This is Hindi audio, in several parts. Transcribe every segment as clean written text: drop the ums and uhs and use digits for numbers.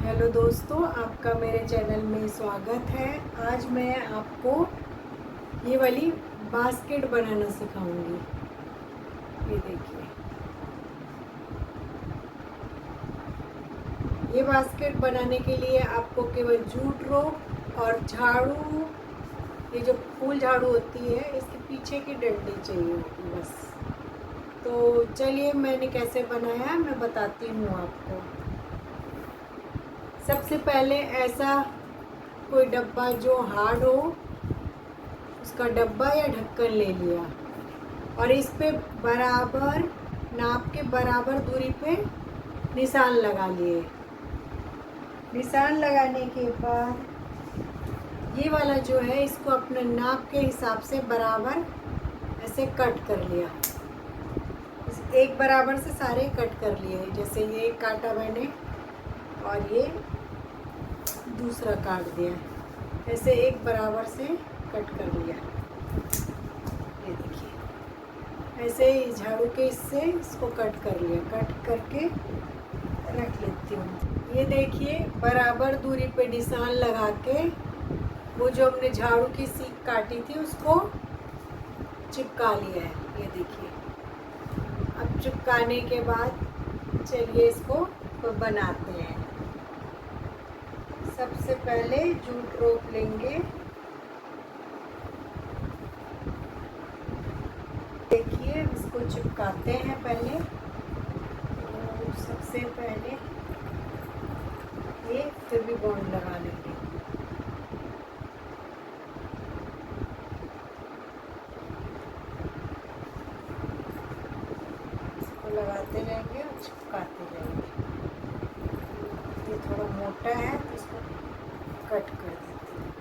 हेलो दोस्तों, आपका मेरे चैनल में स्वागत है। आज मैं आपको ये वाली बास्केट बनाना सिखाऊंगी। ये देखिए, ये बास्केट बनाने के लिए आपको केवल जूट रोप और झाड़ू, ये जो फूल झाड़ू होती है, इसके पीछे की डंडी चाहिए होगी बस। तो चलिए, मैंने कैसे बनाया मैं बताती हूँ आपको। सबसे पहले ऐसा कोई डब्बा जो हार्ड हो, उसका डब्बा या ढक्कन ले लिया और इस पे बराबर नाप के बराबर दूरी पे निशान लगा लिए। निशान लगाने के बाद ये वाला जो है, इसको अपने नाप के हिसाब से बराबर ऐसे कट कर लिया। एक बराबर से सारे कट कर लिए, जैसे ये काटा मैंने और ये दूसरा काट दिया, ऐसे एक बराबर से कट कर लिया। ये देखिए, ऐसे ही झाड़ू के इससे इसको कट कर लिया। कट करके रख लेती हूँ। ये देखिए, बराबर दूरी पे निशान लगा के वो जो हमने झाड़ू की सीक काटी थी उसको चिपका लिया है। ये देखिए, अब चिपकाने के बाद चलिए इसको बनाते हैं। सबसे पहले जूट रोप लेंगे। देखिए, इसको चिपकाते हैं पहले। तो सबसे पहले ये फेविबॉन्ड लगा लेंगे। इसको लगाते रहेंगे और चिपकाते रहेंगे। ये थोड़ा मोटा है तो इसको कट कर देते हैं।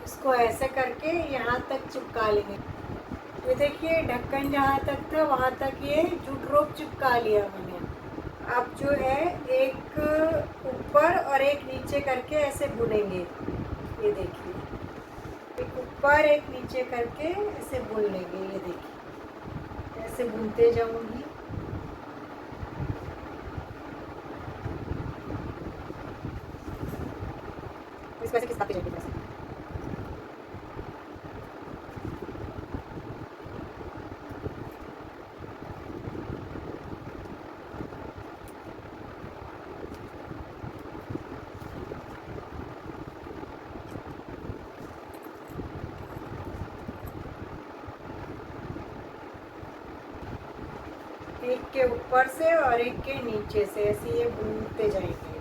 इसको ऐसे करके यहाँ तक चिपका लेंगे। ये देखिए, ढक्कन जहाँ तक था वहाँ तक ये जूट रोप चिपका लिया मैंने। अब जो है, एक ऊपर और एक नीचे करके ऐसे बुनेंगे। ये देखिए, एक ऊपर एक नीचे करके ऐसे बुन लेंगे। ये देखिए, ऐसे बुनते जाऊंगी। इसको ऐसे खिसकाते जाएंगे। एक के ऊपर से और एक के नीचे से ऐसे ये बुनते जाएंगे।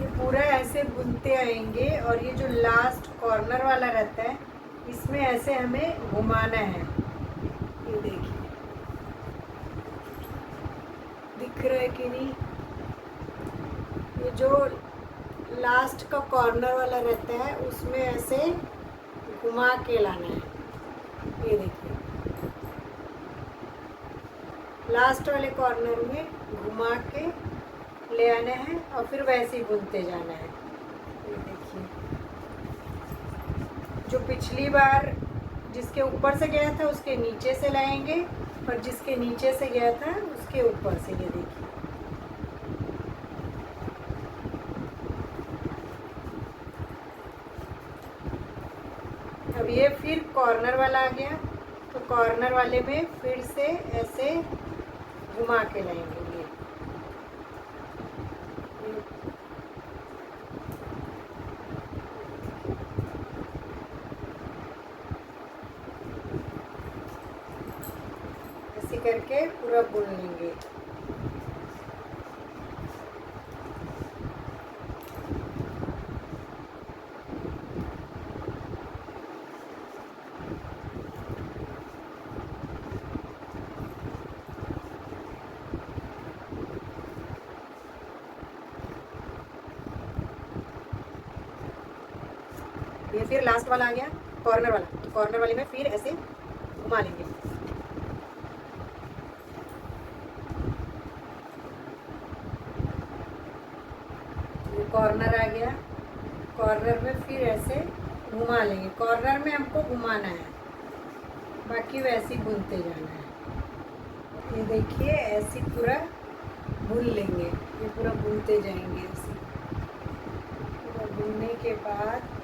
ये पूरा ऐसे बुनते आएंगे और ये जो लास्ट कॉर्नर वाला रहता है, इसमें ऐसे हमें घुमाना है। ये देखिए, दिख रहा है कि नहीं? ये जो लास्ट का कॉर्नर वाला रहता है उसमें ऐसे घुमा के लाना है। ये देखिए, लास्ट वाले कॉर्नर में घुमा के ले आना है और फिर वैसे ही बुनते जाना है। ये देखिए, जो पिछली बार जिसके ऊपर से गया था उसके नीचे से लाएंगे और जिसके नीचे से गया था उसके ऊपर से। ये देखिए, अब ये फिर कॉर्नर वाला आ गया, तो कॉर्नर वाले में फिर से ऐसे घुमा के लाएंगे ये। ऐसे करके पूरा बुन लेंगे। ये फिर लास्ट वाला आ गया कॉर्नर वाला, तो कॉर्नर वाले में फिर ऐसे घुमा लेंगे। ये कॉर्नर आ गया, कॉर्नर में फिर ऐसे घुमा लेंगे। कॉर्नर में हमको घुमाना है, बाकी वैसे ही बुनते जाना है। ये देखिए ऐसे पूरा बुन लेंगे, ये पूरा बुनते जाएंगे। ऐसे पूरा बुनने के बाद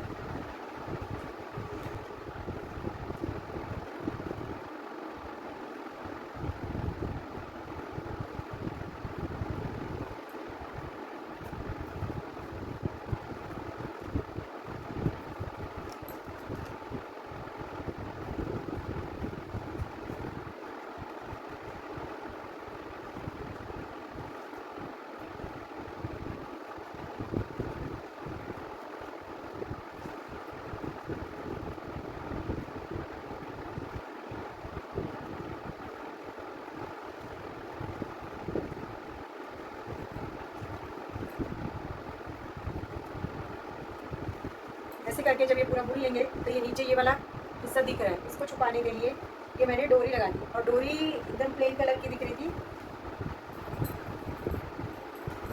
ऐसे करके जब ये पूरा बुन लेंगे तो ये नीचे ये वाला हिस्सा दिख रहा है, इसको छुपाने के लिए ये मैंने डोरी लगा दी। और डोरी एकदम प्लेन कलर की दिख रही थी।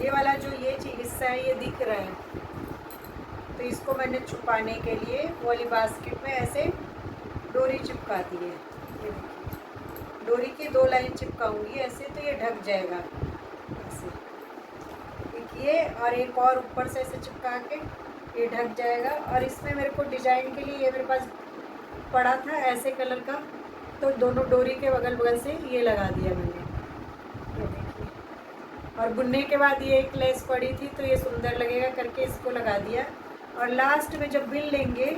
ये वाला जो ये हिस्सा है ये दिख रहा है, तो इसको मैंने छुपाने के लिए वाली बास्केट में ऐसे डोरी चिपका दी है। ये देखिए डोरी की 2 लाइन चिपकाऊंगी ऐसे, तो ये ढक जाएगा ऐसे, देखिए। और एक और ऊपर से ऐसे चिपका के ये ढक जाएगा। और इसमें मेरे को डिजाइन के लिए ये मेरे पास पड़ा था ऐसे कलर का, तो दोनों डोरी के बगल बगल से ये लगा दिया मैंने, ये देखिए। और बुनने के बाद ये एक लेस पड़ी थी, तो ये सुंदर लगेगा करके इसको लगा दिया। और लास्ट में जब बिन लेंगे,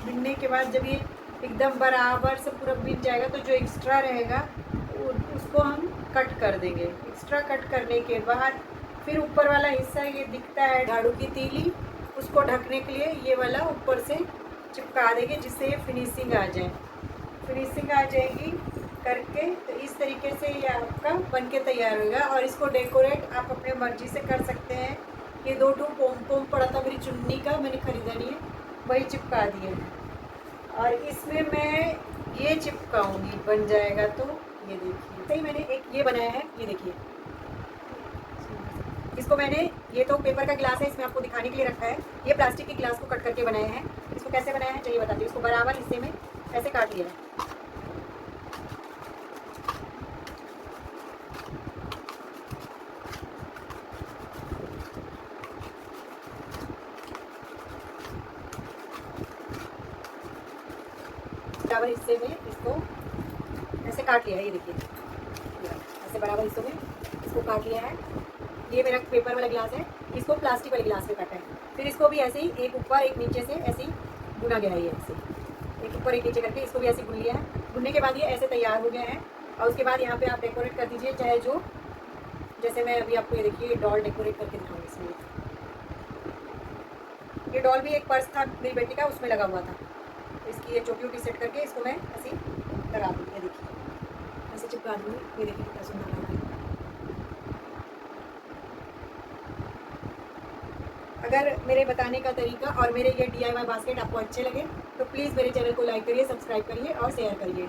बिनने के बाद जब ये एकदम बराबर से पूरा बिन जाएगा, तो जो एक्स्ट्रा रहेगा उसको हम कट कर देंगे। एक्स्ट्रा कट करने के बाद फिर ऊपर वाला हिस्सा ये दिखता है झाड़ू की तीली, उसको ढकने के लिए ये वाला ऊपर से चिपका देंगे, जिससे ये फिनिशिंग आ जाए। फिनिशिंग आ जाएगी करके, तो इस तरीके से ये आपका बन के तैयार होगा। और इसको डेकोरेट आप अपने मर्जी से कर सकते हैं। ये 2 पोम पोम पड़ा था मेरी चुन्नी का, मैंने खरीदा नहीं है, वही चिपका दिए हैं। और इसमें मैं ये चिपकाऊंगी, बन जाएगा तो ये देखिए। सही मैंने एक ये बनाया है, ये देखिए। इसको मैंने, ये तो पेपर का गिलास है, इसमें आपको दिखाने के लिए रखा है। ये प्लास्टिक के गिलास को कट करके बनाया है। इसको कैसे बनाया है चलिए बताती हूँ। इसको बराबर हिस्से में ऐसे काट लिया है। बराबर हिस्से में इसको ऐसे काट लिया है, ये देखिए। ऐसे बराबर हिस्सों में इसको काट लिया है। ये मेरा पेपर वाला गिलास है, इसको प्लास्टिक वाले गिलास में काटा है। फिर इसको भी ऐसे ही एक ऊपर एक नीचे से ऐसे ही बुना गया है। ये ऐसे एक ऊपर एक नीचे करके इसको भी ऐसे बुन लिया है। बुनने के बाद ये ऐसे तैयार हो गया है। और उसके बाद यहाँ पे आप डेकोरेट कर दीजिए, चाहे जो, जैसे मैं अभी आपको ये देखिए डॉल डेकोरेट करके दिखाऊंगी। इसमें ये डॉल भी एक पर्स था मेरी बेटी का, उसमें लगा हुआ था। इसकी ये चोटी वोटी सेट करके इसको मैं ऐसे लगा दूँगी, ये देखिए ऐसे चिपका दूँगी। ये देखिए कितना सुंदर लग रहा है। अगर मेरे बताने का तरीका और मेरे ये DIY बास्केट आपको अच्छे लगे तो प्लीज़ मेरे चैनल को लाइक करिए, सब्सक्राइब करिए और शेयर करिए।